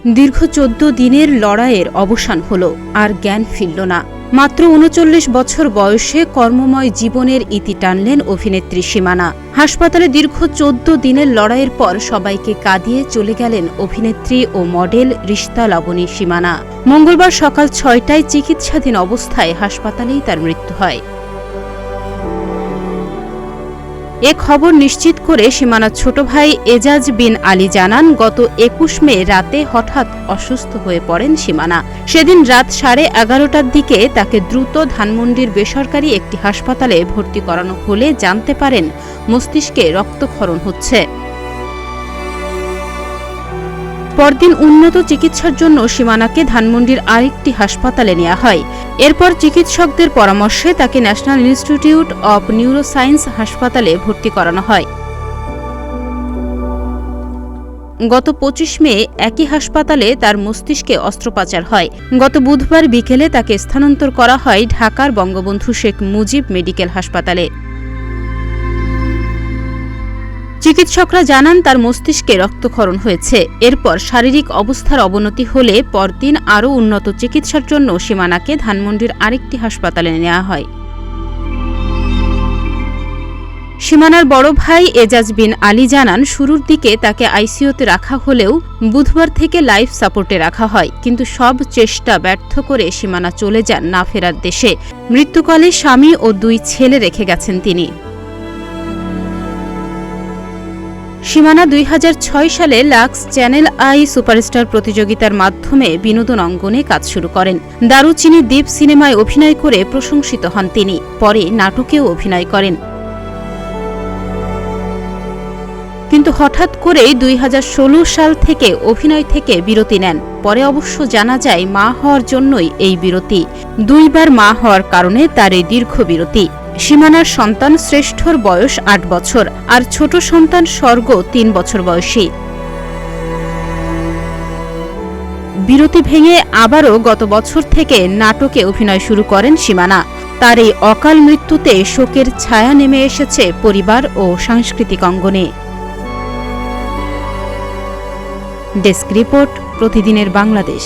দীর্ঘ 14 দিনের লড়াইয়ের অবসান হলো, আর জ্ঞান ফিরল না। মাত্র ৩৯ বছর বয়সে কর্মময় জীবনের ইতি টানলেন অভিনেত্রী সীমানা। হাসপাতালে দীর্ঘ 14 দিনের লড়াইয়ের পর সবাইকে কাঁদিয়ে চলে গেলেন অভিনেত্রী ও মডেল রিশতা লাবণী সীমানা। মঙ্গলবার সকাল ৬টায় চিকিৎসাধীন অবস্থায় হাসপাতালেই তার মৃত্যু হয়। এ খবর নিশ্চিত করে সীমানার ছোট ভাই এজাজ বিন আলী জানান, গত ২১ মে রাতে হঠাৎ অসুস্থ হয়ে পড়েন সীমানা। সেদিন রাত 11:30টার দিকে তাকে দ্রুত ধানমন্ডির বেসরকারি একটি হাসপাতালে ভর্তি করানো হলে জানতে পারেন মস্তিষ্কে রক্তক্ষরণ হচ্ছে। পরদিন উন্নত চিকিৎসার জন্য সীমানাকে ধানমন্ডির আরেকটি হাসপাতালে নেওয়া হয়। এরপর চিকিৎসকদের পরামর্শে তাকে ন্যাশনাল ইনস্টিটিউট অব নিউরোসায়েন্স হাসপাতালে ভর্তি করানো হয়। গত ২৫ মে একই হাসপাতালে তার মস্তিষ্কে অস্ত্রোপচার হয়। গত বুধবার বিকেলে তাকে স্থানান্তর করা হয় ঢাকার বঙ্গবন্ধু শেখ মুজিব মেডিকেল হাসপাতালে। চিকিৎসকরা জানান, তার মস্তিষ্কে রক্তক্ষরণ হয়েছে। এরপর শারীরিক অবস্থার অবনতি হলে পরদিন আরও উন্নত চিকিৎসার জন্য সীমানাকে ধানমন্ডির আরেকটি হাসপাতালে নেওয়া হয়। সীমানার বড় ভাই এজাজ বিন আলী জানান, শুরুর দিকে তাকে আইসিইউতে রাখা হলেও বুধবার থেকে লাইফ সাপোর্টে রাখা হয়, কিন্তু সব চেষ্টা ব্যর্থ করে সীমানা চলে যান না ফেরার দেশে। মৃত্যুকালে স্বামী ও 2 ছেলে রেখে গেছেন তিনি। সীমানা ২০০৬ সালে লাক্স চ্যানেল আই সুপারস্টার প্রতিযোগিতার মাধ্যমে বিনোদন অঙ্গনে কাজ শুরু করেন। দারুচিনি দ্বীপ সিনেমায় অভিনয় করে প্রশংসিত হন তিনি। পরে নাটকেও অভিনয় করেন, কিন্তু হঠাৎ করেই ২০১৬ সাল থেকে অভিনয় থেকে বিরতি নেন। পরে অবশ্য জানা যায় মা হওয়ার জন্যই এই বিরতি। 2 বার মা হওয়ার কারণে তার এই দীর্ঘ বিরতি। সীমানার সন্তান শ্রেষ্ঠর বয়স 8 বছর, আর ছোট সন্তান স্বর্গ 3 বছর বয়সী। বিরতি ভেঙে আবারও গত বছর থেকে নাটকে অভিনয় শুরু করেন সীমানা। তার এই অকাল মৃত্যুতে শোকের ছায়া নেমে এসেছে পরিবার ও সাংস্কৃতিক অঙ্গনে। ডেস্ক রিপোর্ট, প্রতিদিনের বাংলাদেশ।